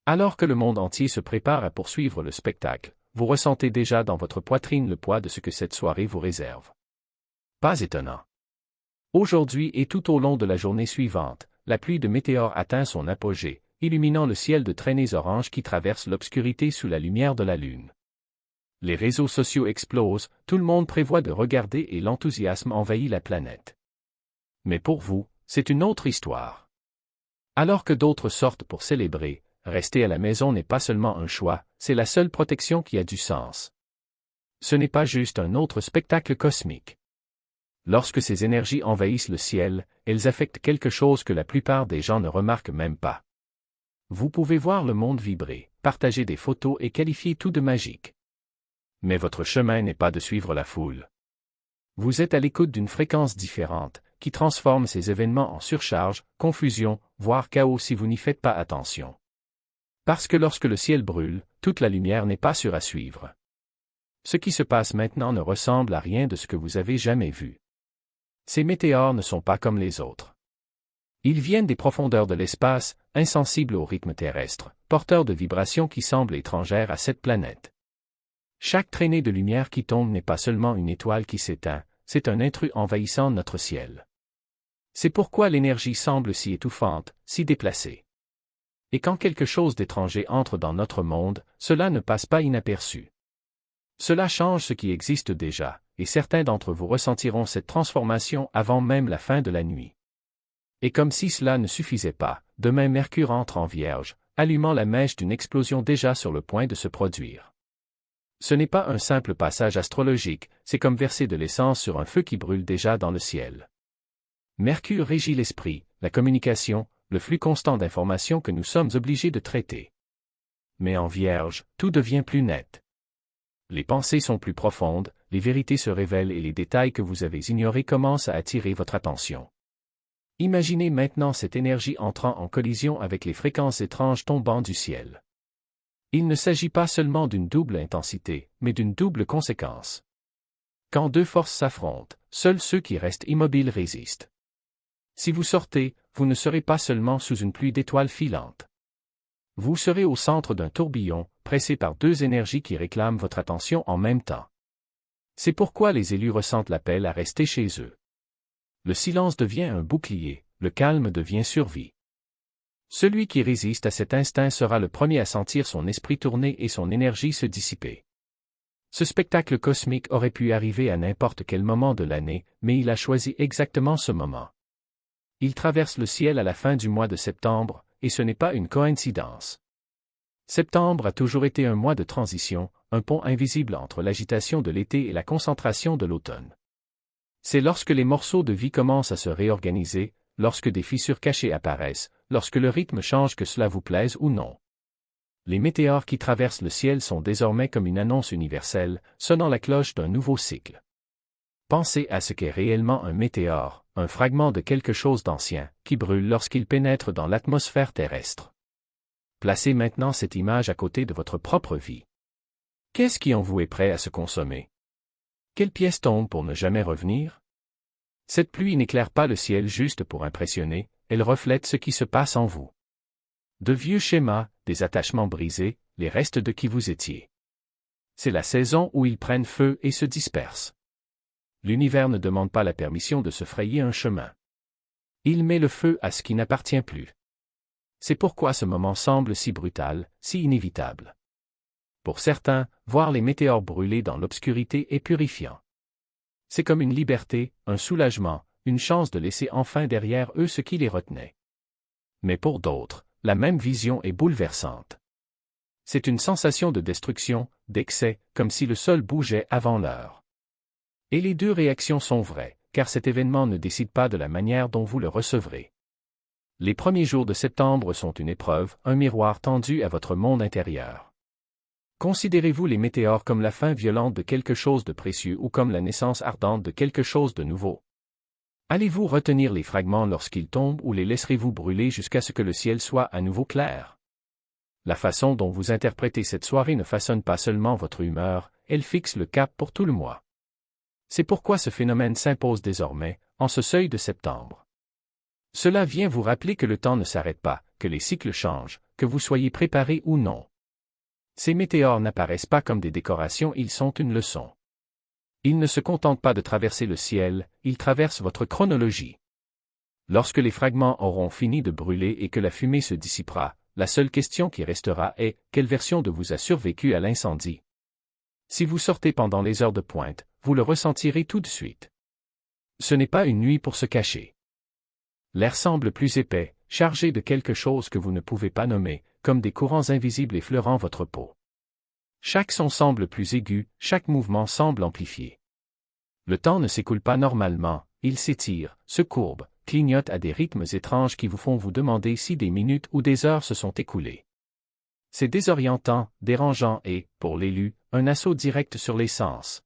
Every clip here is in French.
Alors que le monde entier se prépare à poursuivre le spectacle, vous ressentez déjà dans votre poitrine le poids de ce que cette soirée vous réserve. Pas étonnant. Aujourd'hui et tout au long de la journée suivante, la pluie de météores atteint son apogée, illuminant le ciel de traînées oranges qui traversent l'obscurité sous la lumière de la lune. Les réseaux sociaux explosent, tout le monde prévoit de regarder et l'enthousiasme envahit la planète. Mais pour vous, c'est une autre histoire. Alors que d'autres sortent pour célébrer, rester à la maison n'est pas seulement un choix, c'est la seule protection qui a du sens. Ce n'est pas juste un autre spectacle cosmique. Lorsque ces énergies envahissent le ciel, elles affectent quelque chose que la plupart des gens ne remarquent même pas. Vous pouvez voir le monde vibrer, partager des photos et qualifier tout de magique. Mais votre chemin n'est pas de suivre la foule. Vous êtes à l'écoute d'une fréquence différente, qui transforme ces événements en surcharge, confusion, voire chaos si vous n'y faites pas attention. Parce que lorsque le ciel brûle, toute la lumière n'est pas sûre à suivre. Ce qui se passe maintenant ne ressemble à rien de ce que vous avez jamais vu. Ces météores ne sont pas comme les autres. Ils viennent des profondeurs de l'espace, insensibles au rythme terrestre, porteurs de vibrations qui semblent étrangères à cette planète. Chaque traînée de lumière qui tombe n'est pas seulement une étoile qui s'éteint, c'est un intrus envahissant notre ciel. C'est pourquoi l'énergie semble si étouffante, si déplacée. Et quand quelque chose d'étranger entre dans notre monde, cela ne passe pas inaperçu. Cela change ce qui existe déjà, et certains d'entre vous ressentiront cette transformation avant même la fin de la nuit. Et comme si cela ne suffisait pas, demain Mercure entre en Vierge, allumant la mèche d'une explosion déjà sur le point de se produire. Ce n'est pas un simple passage astrologique, c'est comme verser de l'essence sur un feu qui brûle déjà dans le ciel. Mercure régit l'esprit, la communication, le flux constant d'informations que nous sommes obligés de traiter. Mais en Vierge, tout devient plus net. Les pensées sont plus profondes, les vérités se révèlent et les détails que vous avez ignorés commencent à attirer votre attention. Imaginez maintenant cette énergie entrant en collision avec les fréquences étranges tombant du ciel. Il ne s'agit pas seulement d'une double intensité, mais d'une double conséquence. Quand deux forces s'affrontent, seuls ceux qui restent immobiles résistent. Si vous sortez, vous ne serez pas seulement sous une pluie d'étoiles filantes. Vous serez au centre d'un tourbillon, pressé par deux énergies qui réclament votre attention en même temps. C'est pourquoi les élus ressentent l'appel à rester chez eux. Le silence devient un bouclier, le calme devient survie. Celui qui résiste à cet instinct sera le premier à sentir son esprit tourner et son énergie se dissiper. Ce spectacle cosmique aurait pu arriver à n'importe quel moment de l'année, mais il a choisi exactement ce moment. Il traverse le ciel à la fin du mois de septembre, et ce n'est pas une coïncidence. Septembre a toujours été un mois de transition, un pont invisible entre l'agitation de l'été et la concentration de l'automne. C'est lorsque les morceaux de vie commencent à se réorganiser, lorsque des fissures cachées apparaissent, lorsque le rythme change que cela vous plaise ou non. Les météores qui traversent le ciel sont désormais comme une annonce universelle, sonnant la cloche d'un nouveau cycle. Pensez à ce qu'est réellement un météore, un fragment de quelque chose d'ancien, qui brûle lorsqu'il pénètre dans l'atmosphère terrestre. Placez maintenant cette image à côté de votre propre vie. Qu'est-ce qui en vous est prêt à se consommer? Quelle pièce tombe pour ne jamais revenir? Cette pluie n'éclaire pas le ciel juste pour impressionner, elle reflète ce qui se passe en vous. De vieux schémas, des attachements brisés, les restes de qui vous étiez. C'est la saison où ils prennent feu et se dispersent. L'univers ne demande pas la permission de se frayer un chemin. Il met le feu à ce qui n'appartient plus. C'est pourquoi ce moment semble si brutal, si inévitable. Pour certains, voir les météores brûler dans l'obscurité est purifiant. C'est comme une liberté, un soulagement, une chance de laisser enfin derrière eux ce qui les retenait. Mais pour d'autres, la même vision est bouleversante. C'est une sensation de destruction, d'excès, comme si le sol bougeait avant l'heure. Et les deux réactions sont vraies, car cet événement ne décide pas de la manière dont vous le recevrez. Les premiers jours de septembre sont une épreuve, un miroir tendu à votre monde intérieur. Considérez-vous les météores comme la fin violente de quelque chose de précieux ou comme la naissance ardente de quelque chose de nouveau? Allez-vous retenir les fragments lorsqu'ils tombent ou les laisserez-vous brûler jusqu'à ce que le ciel soit à nouveau clair? La façon dont vous interprétez cette soirée ne façonne pas seulement votre humeur, elle fixe le cap pour tout le mois. C'est pourquoi ce phénomène s'impose désormais, en ce seuil de septembre. Cela vient vous rappeler que le temps ne s'arrête pas, que les cycles changent, que vous soyez préparé ou non. Ces météores n'apparaissent pas comme des décorations, ils sont une leçon. Ils ne se contentent pas de traverser le ciel, ils traversent votre chronologie. Lorsque les fragments auront fini de brûler et que la fumée se dissipera, la seule question qui restera est, quelle version de vous a survécu à l'incendie? Si vous sortez pendant les heures de pointe, vous le ressentirez tout de suite. Ce n'est pas une nuit pour se cacher. L'air semble plus épais, chargé de quelque chose que vous ne pouvez pas nommer, comme des courants invisibles effleurant votre peau. Chaque son semble plus aigu, chaque mouvement semble amplifié. Le temps ne s'écoule pas normalement, il s'étire, se courbe, clignote à des rythmes étranges qui vous font vous demander si des minutes ou des heures se sont écoulées. C'est désorientant, dérangeant et, pour l'élu, un assaut direct sur les sens.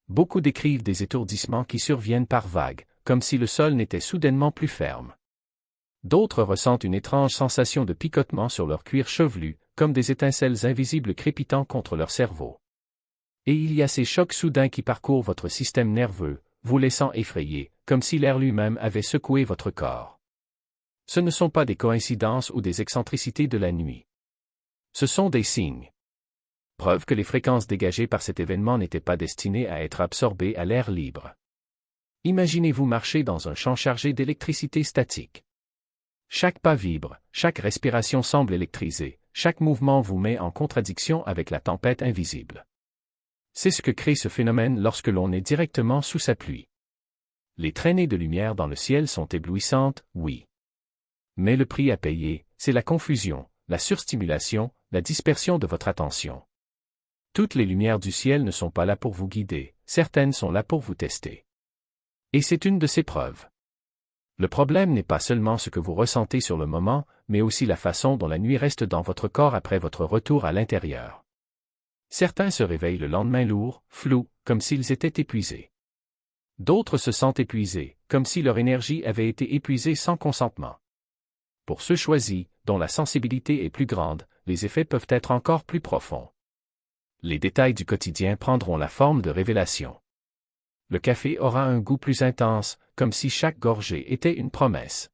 Beaucoup décrivent des étourdissements qui surviennent par vagues, comme si le sol n'était soudainement plus ferme. D'autres ressentent une étrange sensation de picotement sur leur cuir chevelu, comme des étincelles invisibles crépitant contre leur cerveau. Et il y a ces chocs soudains qui parcourent votre système nerveux, vous laissant effrayé, comme si l'air lui-même avait secoué votre corps. Ce ne sont pas des coïncidences ou des excentricités de la nuit. Ce sont des signes. Preuve que les fréquences dégagées par cet événement n'étaient pas destinées à être absorbées à l'air libre. Imaginez-vous marcher dans un champ chargé d'électricité statique. Chaque pas vibre, chaque respiration semble électrisée, chaque mouvement vous met en contradiction avec la tempête invisible. C'est ce que crée ce phénomène lorsque l'on est directement sous sa pluie. Les traînées de lumière dans le ciel sont éblouissantes, oui. Mais le prix à payer, c'est la confusion, la surstimulation, la dispersion de votre attention. Toutes les lumières du ciel ne sont pas là pour vous guider, certaines sont là pour vous tester. Et c'est une de ces preuves. Le problème n'est pas seulement ce que vous ressentez sur le moment, mais aussi la façon dont la nuit reste dans votre corps après votre retour à l'intérieur. Certains se réveillent le lendemain lourds, flous, comme s'ils étaient épuisés. D'autres se sentent épuisés, comme si leur énergie avait été épuisée sans consentement. Pour ceux choisis, dont la sensibilité est plus grande, les effets peuvent être encore plus profonds. Les détails du quotidien prendront la forme de révélations. Le café aura un goût plus intense, comme si chaque gorgée était une promesse.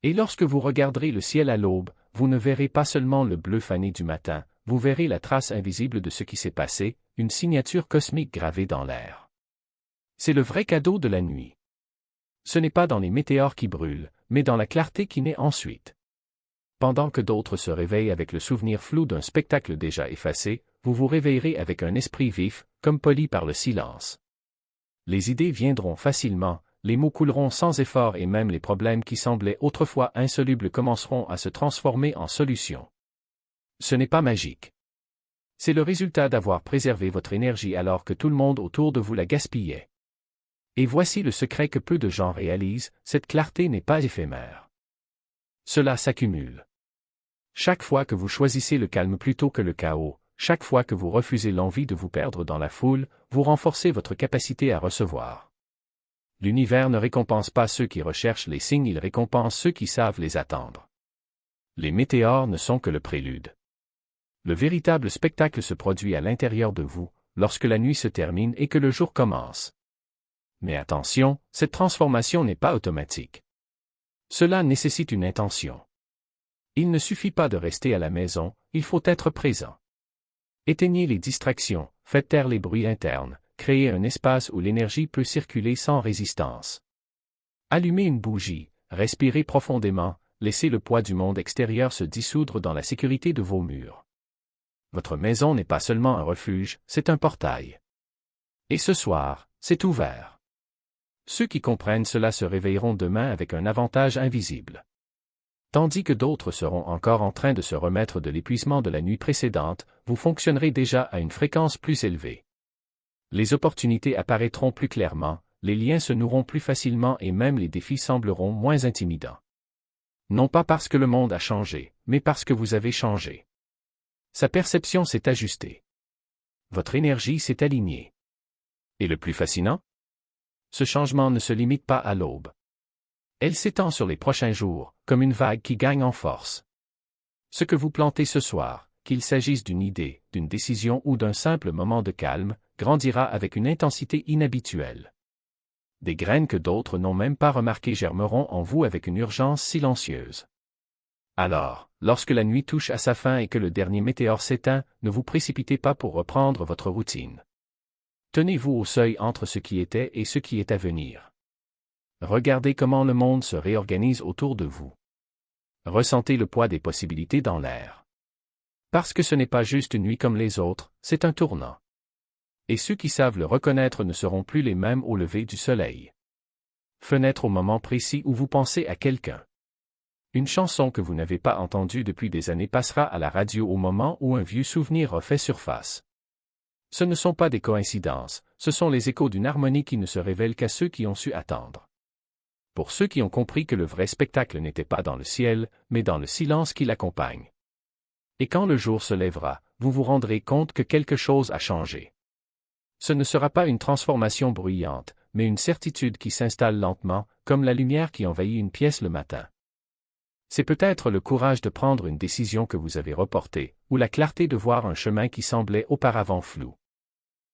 Et lorsque vous regarderez le ciel à l'aube, vous ne verrez pas seulement le bleu fané du matin, vous verrez la trace invisible de ce qui s'est passé, une signature cosmique gravée dans l'air. C'est le vrai cadeau de la nuit. Ce n'est pas dans les météores qui brûlent, mais dans la clarté qui naît ensuite. Pendant que d'autres se réveillent avec le souvenir flou d'un spectacle déjà effacé, vous vous réveillerez avec un esprit vif, comme poli par le silence. Les idées viendront facilement, les mots couleront sans effort et même les problèmes qui semblaient autrefois insolubles commenceront à se transformer en solutions. Ce n'est pas magique. C'est le résultat d'avoir préservé votre énergie alors que tout le monde autour de vous la gaspillait. Et voici le secret que peu de gens réalisent, cette clarté n'est pas éphémère. Cela s'accumule. Chaque fois que vous choisissez le calme plutôt que le chaos, chaque fois que vous refusez l'envie de vous perdre dans la foule, vous renforcez votre capacité à recevoir. L'univers ne récompense pas ceux qui recherchent les signes, il récompense ceux qui savent les attendre. Les météores ne sont que le prélude. Le véritable spectacle se produit à l'intérieur de vous, lorsque la nuit se termine et que le jour commence. Mais attention, cette transformation n'est pas automatique. Cela nécessite une intention. Il ne suffit pas de rester à la maison, il faut être présent. Éteignez les distractions, faites taire les bruits internes, créez un espace où l'énergie peut circuler sans résistance. Allumez une bougie, respirez profondément, laissez le poids du monde extérieur se dissoudre dans la sécurité de vos murs. Votre maison n'est pas seulement un refuge, c'est un portail. Et ce soir, c'est ouvert. Ceux qui comprennent cela se réveilleront demain avec un avantage invisible. Tandis que d'autres seront encore en train de se remettre de l'épuisement de la nuit précédente, vous fonctionnerez déjà à une fréquence plus élevée. Les opportunités apparaîtront plus clairement, les liens se noueront plus facilement et même les défis sembleront moins intimidants. Non pas parce que le monde a changé, mais parce que vous avez changé. Sa perception s'est ajustée. Votre énergie s'est alignée. Et le plus fascinant? Ce changement ne se limite pas à l'aube. Elle s'étend sur les prochains jours, comme une vague qui gagne en force. Ce que vous plantez ce soir, qu'il s'agisse d'une idée, d'une décision ou d'un simple moment de calme, grandira avec une intensité inhabituelle. Des graines que d'autres n'ont même pas remarquées germeront en vous avec une urgence silencieuse. Alors, lorsque la nuit touche à sa fin et que le dernier météore s'éteint, ne vous précipitez pas pour reprendre votre routine. Tenez-vous au seuil entre ce qui était et ce qui est à venir. Regardez comment le monde se réorganise autour de vous. Ressentez le poids des possibilités dans l'air. Parce que ce n'est pas juste une nuit comme les autres, c'est un tournant. Et ceux qui savent le reconnaître ne seront plus les mêmes au lever du soleil. Fenêtre au moment précis où vous pensez à quelqu'un. Une chanson que vous n'avez pas entendue depuis des années passera à la radio au moment où un vieux souvenir refait surface. Ce ne sont pas des coïncidences, ce sont les échos d'une harmonie qui ne se révèle qu'à ceux qui ont su attendre. Pour ceux qui ont compris que le vrai spectacle n'était pas dans le ciel, mais dans le silence qui l'accompagne. Et quand le jour se lèvera, vous vous rendrez compte que quelque chose a changé. Ce ne sera pas une transformation bruyante, mais une certitude qui s'installe lentement, comme la lumière qui envahit une pièce le matin. C'est peut-être le courage de prendre une décision que vous avez reportée, ou la clarté de voir un chemin qui semblait auparavant flou.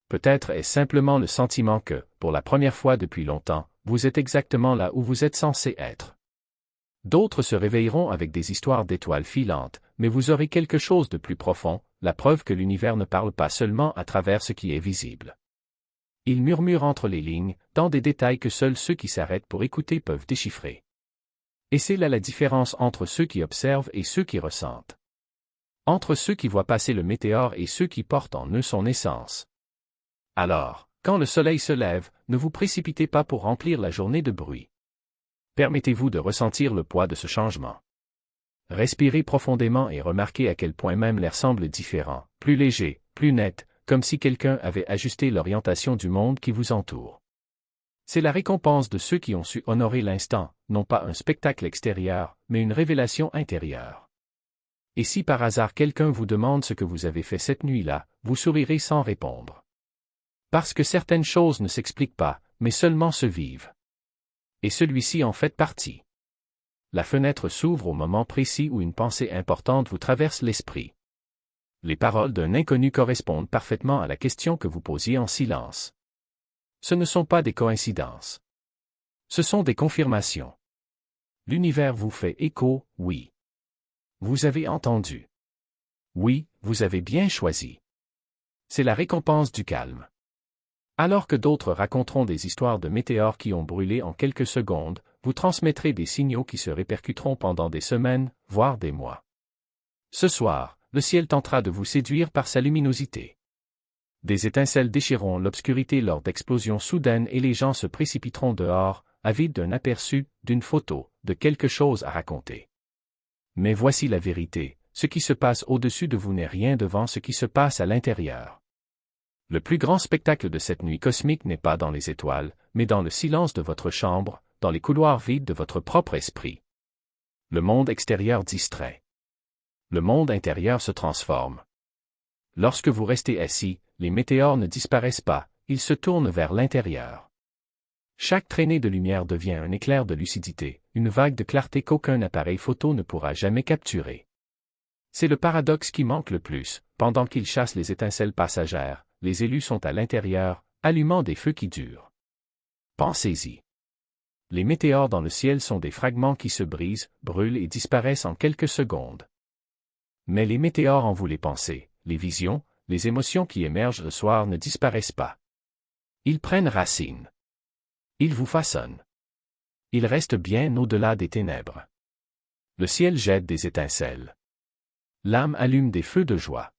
Peut-être est-ce simplement le sentiment que, pour la première fois depuis longtemps, vous êtes exactement là où vous êtes censé être. D'autres se réveilleront avec des histoires d'étoiles filantes, mais vous aurez quelque chose de plus profond, la preuve que l'univers ne parle pas seulement à travers ce qui est visible. Il murmure entre les lignes, dans des détails que seuls ceux qui s'arrêtent pour écouter peuvent déchiffrer. Et c'est là la différence entre ceux qui observent et ceux qui ressentent. Entre ceux qui voient passer le météore et ceux qui portent en eux son essence. Alors, quand le soleil se lève, ne vous précipitez pas pour remplir la journée de bruit. Permettez-vous de ressentir le poids de ce changement. Respirez profondément et remarquez à quel point même l'air semble différent, plus léger, plus net, comme si quelqu'un avait ajusté l'orientation du monde qui vous entoure. C'est la récompense de ceux qui ont su honorer l'instant, non pas un spectacle extérieur, mais une révélation intérieure. Et si par hasard quelqu'un vous demande ce que vous avez fait cette nuit-là, vous sourirez sans répondre. Parce que certaines choses ne s'expliquent pas, mais seulement se vivent. Et celui-ci en fait partie. La fenêtre s'ouvre au moment précis où une pensée importante vous traverse l'esprit. Les paroles d'un inconnu correspondent parfaitement à la question que vous posiez en silence. Ce ne sont pas des coïncidences. Ce sont des confirmations. L'univers vous fait écho, oui. Vous avez entendu. Oui, vous avez bien choisi. C'est la récompense du calme. Alors que d'autres raconteront des histoires de météores qui ont brûlé en quelques secondes, vous transmettrez des signaux qui se répercuteront pendant des semaines, voire des mois. Ce soir, le ciel tentera de vous séduire par sa luminosité. Des étincelles déchireront l'obscurité lors d'explosions soudaines et les gens se précipiteront dehors, avides d'un aperçu, d'une photo, de quelque chose à raconter. Mais voici la vérité, ce qui se passe au-dessus de vous n'est rien devant ce qui se passe à l'intérieur. Le plus grand spectacle de cette nuit cosmique n'est pas dans les étoiles, mais dans le silence de votre chambre, dans les couloirs vides de votre propre esprit. Le monde extérieur distrait. Le monde intérieur se transforme. Lorsque vous restez assis, les météores ne disparaissent pas, ils se tournent vers l'intérieur. Chaque traînée de lumière devient un éclair de lucidité, une vague de clarté qu'aucun appareil photo ne pourra jamais capturer. C'est le paradoxe qui manque le plus, pendant qu'ils chassent les étincelles passagères, les élus sont à l'intérieur, allumant des feux qui durent. Pensez-y. Les météores dans le ciel sont des fragments qui se brisent, brûlent et disparaissent en quelques secondes. Mais les météores en vous les pensées, les visions, les émotions qui émergent le soir ne disparaissent pas. Ils prennent racine. Ils vous façonnent. Ils restent bien au-delà des ténèbres. Le ciel jette des étincelles. L'âme allume des feux de joie.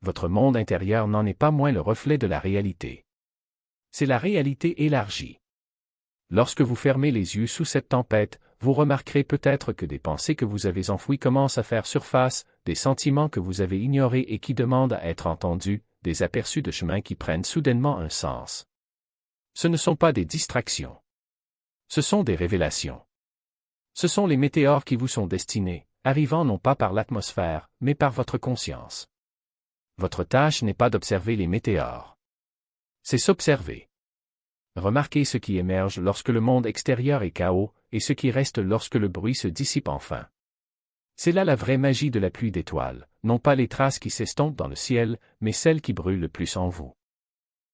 Votre monde intérieur n'en est pas moins le reflet de la réalité. C'est la réalité élargie. Lorsque vous fermez les yeux sous cette tempête, vous remarquerez peut-être que des pensées que vous avez enfouies commencent à faire surface, des sentiments que vous avez ignorés et qui demandent à être entendus, des aperçus de chemin qui prennent soudainement un sens. Ce ne sont pas des distractions. Ce sont des révélations. Ce sont les météores qui vous sont destinés, arrivant non pas par l'atmosphère, mais par votre conscience. Votre tâche n'est pas d'observer les météores. C'est s'observer. Remarquez ce qui émerge lorsque le monde extérieur est chaos, et ce qui reste lorsque le bruit se dissipe enfin. C'est là la vraie magie de la pluie d'étoiles, non pas les traces qui s'estompent dans le ciel, mais celles qui brûlent le plus en vous.